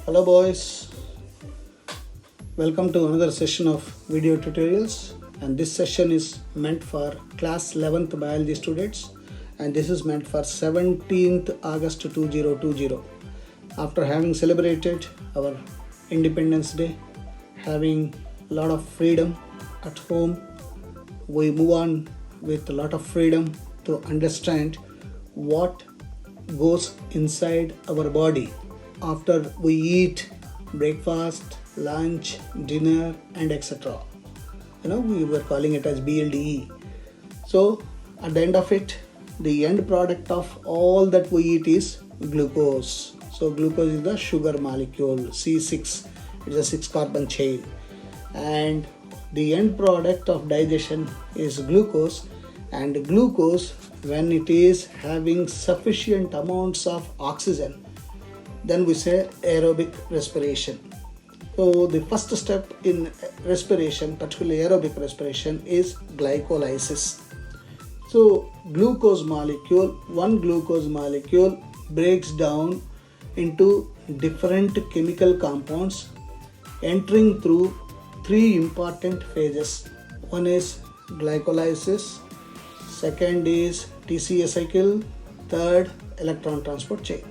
Hello boys, welcome to another session of video tutorials, and this session is meant for class 11th biology students, and this is meant for 17th August 2020. After having celebrated our Independence Day, having a lot of freedom at home, we move on with a lot of freedom to understand what goes inside our body after we eat breakfast, lunch, dinner, and etc. We were calling it as BLDE. So at the end of it, the end product of all that we eat is glucose. So glucose is the sugar molecule, C6. It's a 6-carbon chain. And the end product of digestion is glucose. And glucose, when it is having sufficient amounts of oxygen, then we say aerobic respiration. So the first step in respiration, particularly aerobic respiration, is glycolysis. So one glucose molecule breaks down into different chemical compounds, entering through three important phases. One is glycolysis, second is TCA cycle, third electron transport chain.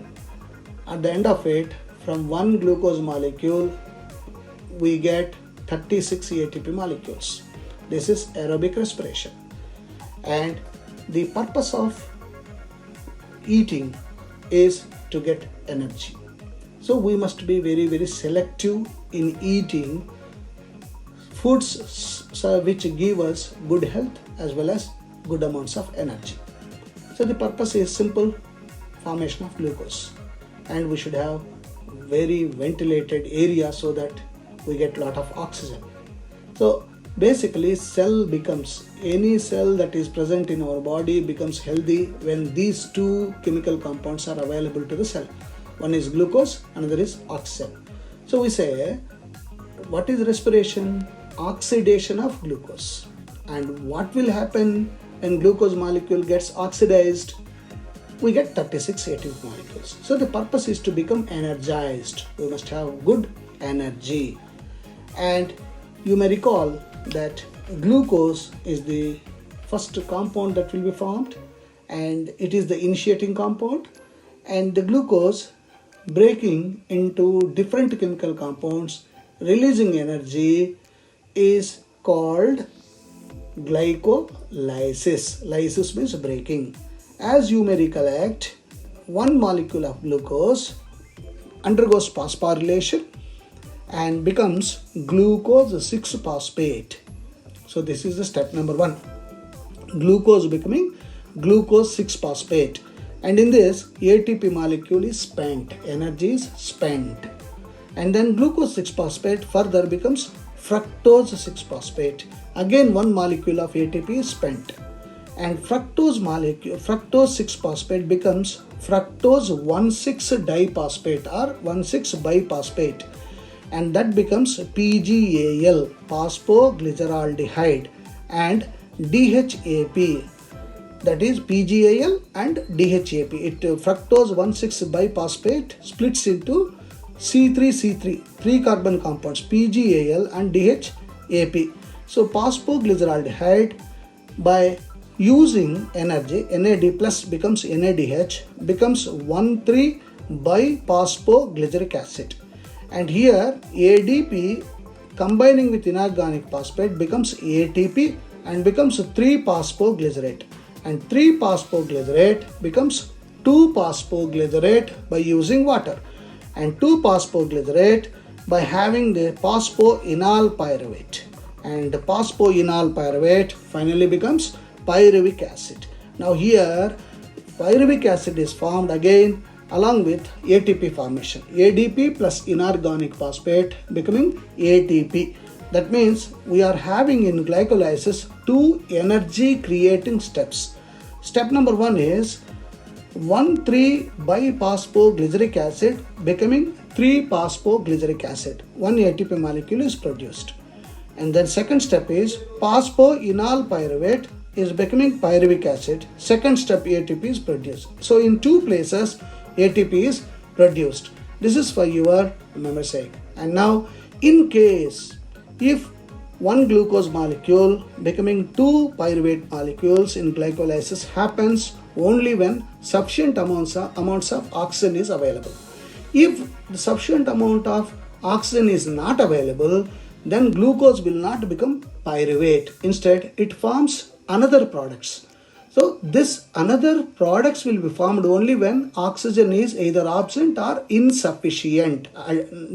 At the end of it, from one glucose molecule, we get 36 ATP molecules. This is aerobic respiration. And the purpose of eating is to get energy. So we must be very, very selective in eating foods which give us good health as well as good amounts of energy. So the purpose is simple: formation of glucose. And we should have very ventilated area so that we get a lot of oxygen. So basically, any cell that is present in our body becomes healthy when these two chemical compounds are available to the cell. One is glucose, another is oxygen. So we say, what is respiration? Oxidation of glucose. And what will happen when glucose molecule gets oxidized? We get 36 ATP molecules. So the purpose is to become energized. We must have good energy. And you may recall that glucose is the first compound that will be formed, and it is the initiating compound. And the glucose breaking into different chemical compounds, releasing energy, is called glycolysis. Lysis means breaking. As you may recollect, one molecule of glucose undergoes phosphorylation and becomes glucose 6-phosphate. So this is the step number 1. Glucose becoming glucose 6-phosphate. And in this, ATP molecule is spent. Energy is spent. And then glucose 6-phosphate further becomes fructose 6-phosphate. Again, one molecule of ATP is spent. And fructose 6-phosphate becomes fructose 1,6-diphosphate or 1,6-biphosphate, and that becomes PGAL, phosphoglyceraldehyde, and DHAP, that is PGAL and DHAP. Fructose 1,6-biphosphate splits into C3, 3 carbon compounds, PGAL and DHAP. So phosphoglyceraldehyde, by using energy, NAD plus becomes NADH, becomes 1,3-biphosphoglyceric acid. And here ADP combining with inorganic phosphate becomes ATP and becomes 3-phosphoglycerate. And 3-phosphoglycerate becomes 2-phosphoglycerate by using water. And 2-phosphoglycerate by having the phosphoenol pyruvate. And the phosphoenol pyruvate finally becomes pyruvic acid. Now here, pyruvic acid is formed again along with ATP formation. ADP plus inorganic phosphate becoming ATP. That means we are having in glycolysis 2 energy creating steps. Step number 1 is 1,3-biphosphoglyceric acid becoming 3-phosphoglyceric acid. 1 ATP molecule is produced. And then second step is phosphoenol pyruvate is becoming pyruvic acid. Second step, ATP is produced. So in two places ATP is produced. This is for your memory sake. And now, in case if one glucose molecule becoming two pyruvate molecules in glycolysis happens only when sufficient amounts of oxygen is available. If the sufficient amount of oxygen is not available, then glucose will not become pyruvate. Instead, it forms another products. So this another products will be formed only when oxygen is either absent or insufficient,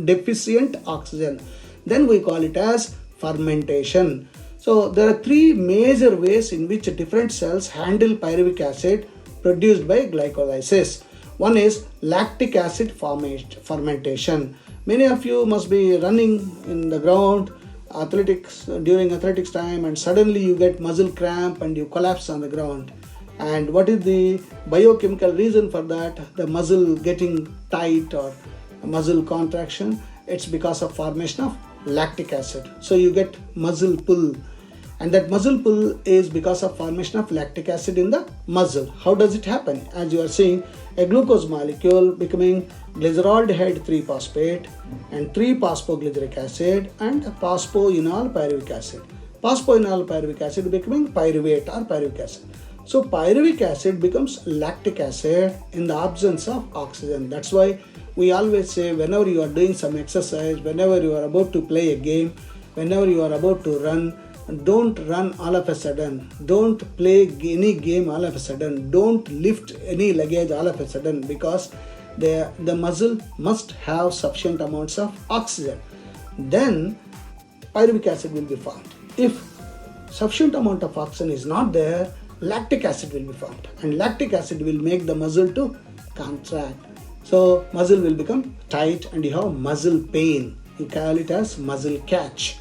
deficient oxygen. Then we call it as fermentation. So there are three major ways in which different cells handle pyruvic acid produced by glycolysis. One is lactic acid fermentation. Many of you must be running in the ground during athletics time, and suddenly you get muscle cramp and you collapse on the ground. And what is the biochemical reason for that? The muscle getting tight or muscle contraction. It's because of formation of lactic acid. So you get muscle pull, and that muscle pull is because of formation of lactic acid in the muscle. How does it happen? As you are seeing, a glucose molecule becoming glyceraldehyde 3-phosphate and 3-phosphoglyceric acid and phosphoenol pyruvic acid. Phosphoenol pyruvic acid becoming pyruvate or pyruvic acid. So pyruvic acid becomes lactic acid in the absence of oxygen. That's why we always say, whenever you are doing some exercise, whenever you are about to play a game, whenever you are about to run, don't run all of a sudden. Don't play any game all of a sudden. Don't lift any luggage all of a sudden, because the muscle must have sufficient amounts of oxygen. Then pyruvic acid will be formed. If sufficient amount of oxygen is not there, lactic acid will be formed, and lactic acid will make the muscle to contract. So muscle will become tight and you have muscle pain. You call it as muscle catch.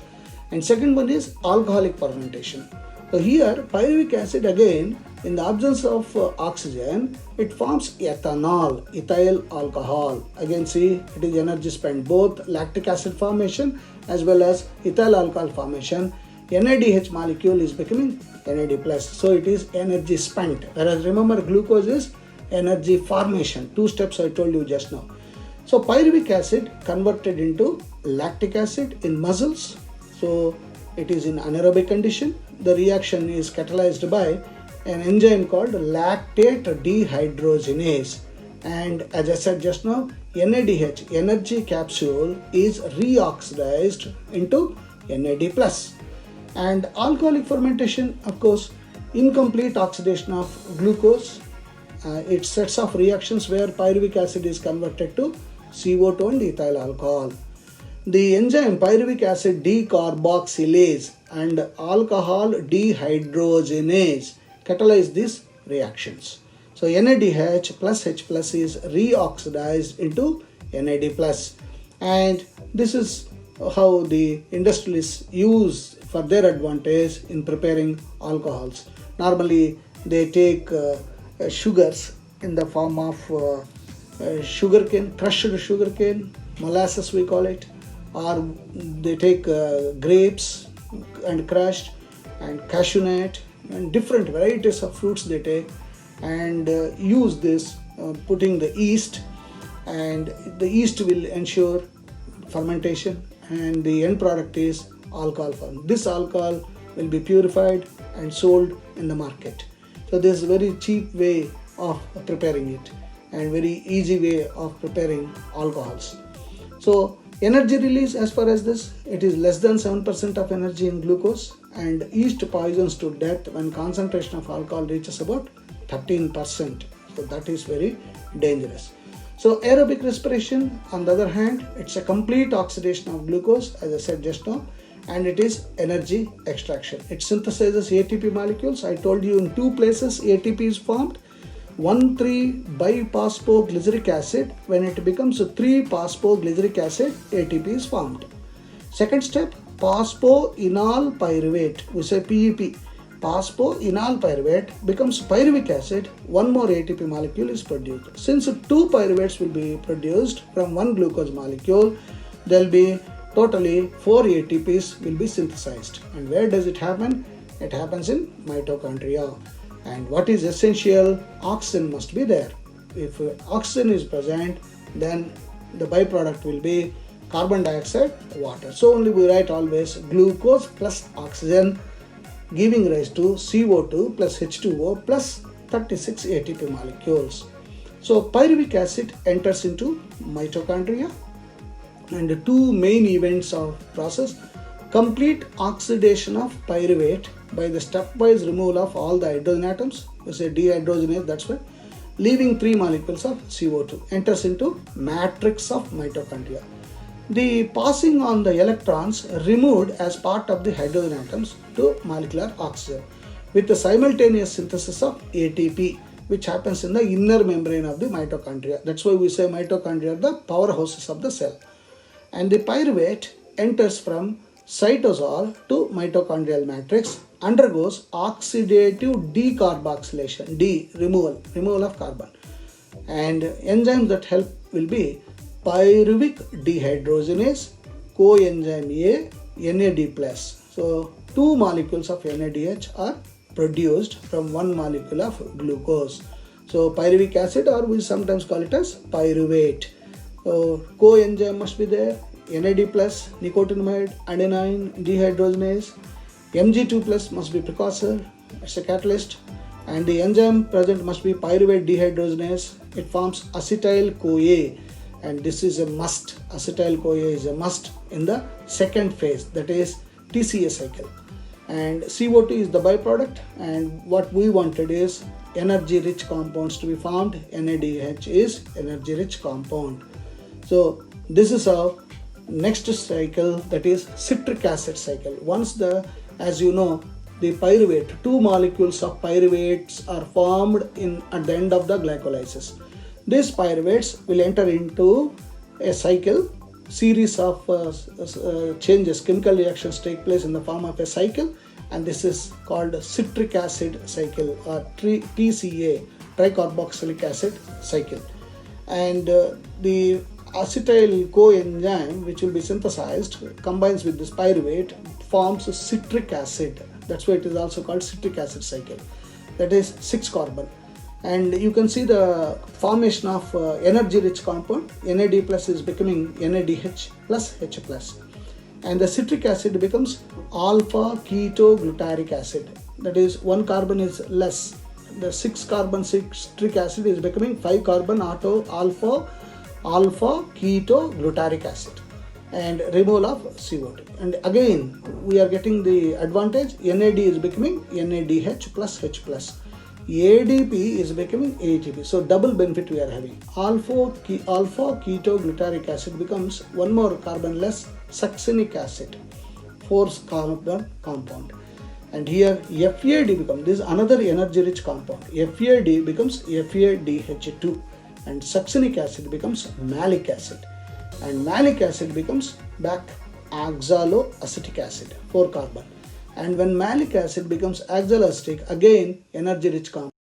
And second one is alcoholic fermentation. So here pyruvic acid, again in the absence of oxygen, it forms ethanol, ethyl alcohol. Again see, it is energy spent, both lactic acid formation as well as ethyl alcohol formation. NADH molecule is becoming NAD+. So it is energy spent. Whereas remember, glucose is energy formation. Two steps I told you just now. So pyruvic acid converted into lactic acid in muscles. So it is in anaerobic condition. The reaction is catalyzed by an enzyme called lactate dehydrogenase. And as I said just now, NADH, energy capsule, is reoxidized into NAD+. And alcoholic fermentation, of course, incomplete oxidation of glucose. It sets off reactions where pyruvic acid is converted to CO2 and ethyl alcohol. The enzyme pyruvic acid decarboxylase and alcohol dehydrogenase catalyze these reactions. So NADH plus H plus is reoxidized into NAD+. And this is how the industrialists use for their advantage in preparing alcohols. Normally they take sugars in the form of sugarcane, crushed sugarcane, molasses we call it, or they take grapes and crushed, and cashew nut, and different varieties of fruits they take, and use this putting the yeast, and the yeast will ensure fermentation, and the end product is alcohol form. This alcohol will be purified and sold in the market. So this is a very cheap way of preparing it and very easy way of preparing alcohols. So energy release, as far as this, it is less than 7% of energy in glucose, and yeast poisons to death when concentration of alcohol reaches about 13%. So that is very dangerous. So aerobic respiration, on the other hand, it's a complete oxidation of glucose, as I said just now, and it is energy extraction. It synthesizes ATP molecules. I told you in two places ATP is formed. 1,3-biphosphoglyceric acid, when it becomes a 3-phosphoglyceric acid, ATP is formed. Second step, phosphoenol pyruvate, we say PEP. Phosphoenol pyruvate becomes pyruvic acid, one more ATP molecule is produced. Since two pyruvates will be produced from one glucose molecule, there will be totally 4 ATPs will be synthesized. And where does it happen? It happens in mitochondria. And what is essential? Oxygen must be there. If oxygen is present, then the byproduct will be carbon dioxide, water. So only we write always glucose plus oxygen giving rise to CO2 plus H2O plus 36 ATP molecules. So pyruvic acid enters into mitochondria, and the two main events of process: complete oxidation of pyruvate by the stepwise removal of all the hydrogen atoms, we say dehydrogenase, that's why, leaving 3 molecules of CO2, enters into matrix of mitochondria. The passing on the electrons removed as part of the hydrogen atoms to molecular oxygen with the simultaneous synthesis of ATP, which happens in the inner membrane of the mitochondria. That's why we say mitochondria are the powerhouses of the cell. And the pyruvate enters from cytosol to mitochondrial matrix, undergoes oxidative decarboxylation, removal of carbon. And enzymes that help will be pyruvic dehydrogenase, coenzyme A, NAD+. So 2 molecules of NADH are produced from 1 molecule of glucose. So pyruvic acid, or we sometimes call it as pyruvate. So coenzyme must be there, NAD+, nicotinamide, adenine dehydrogenase, Mg2+ must be precursor, it's a catalyst, and the enzyme present must be pyruvate dehydrogenase. It forms acetyl-CoA, and this is a must. Acetyl-CoA is a must in the second phase, that is TCA cycle. And CO2 is the byproduct, and what we wanted is energy rich compounds to be formed. NADH is energy rich compound. So this is our next cycle, that is citric acid cycle. Once as you know, the pyruvate, 2 molecules of pyruvates are formed at the end of the glycolysis. These pyruvates will enter into a cycle. Series of changes, chemical reactions take place in the form of a cycle, and this is called citric acid cycle, or TCA, tricarboxylic acid cycle. And the acetyl coenzyme, which will be synthesized, combines with this pyruvate, forms citric acid. That's why it is also called citric acid cycle. That is 6 carbon. And you can see the formation of energy rich compound. NAD+ is becoming NADH plus H+. And the citric acid becomes alpha ketoglutaric acid. That is 1 carbon is less. The 6 carbon citric acid is becoming 5 carbon alpha ketoglutaric acid, and removal of CO2. And again we are getting the advantage. NAD is becoming NADH plus H+. ADP is becoming ATP. So double benefit we are having. Alpha ketoglutaric acid becomes 1 more carbon less succinic acid, 4 carbon compound. And here FAD becomes, this is another energy rich compound. FAD becomes FADH2, and succinic acid becomes malic acid, and malic acid becomes back oxaloacetic acid, 4 carbon. And when malic acid becomes oxaloacetic, again energy rich compound.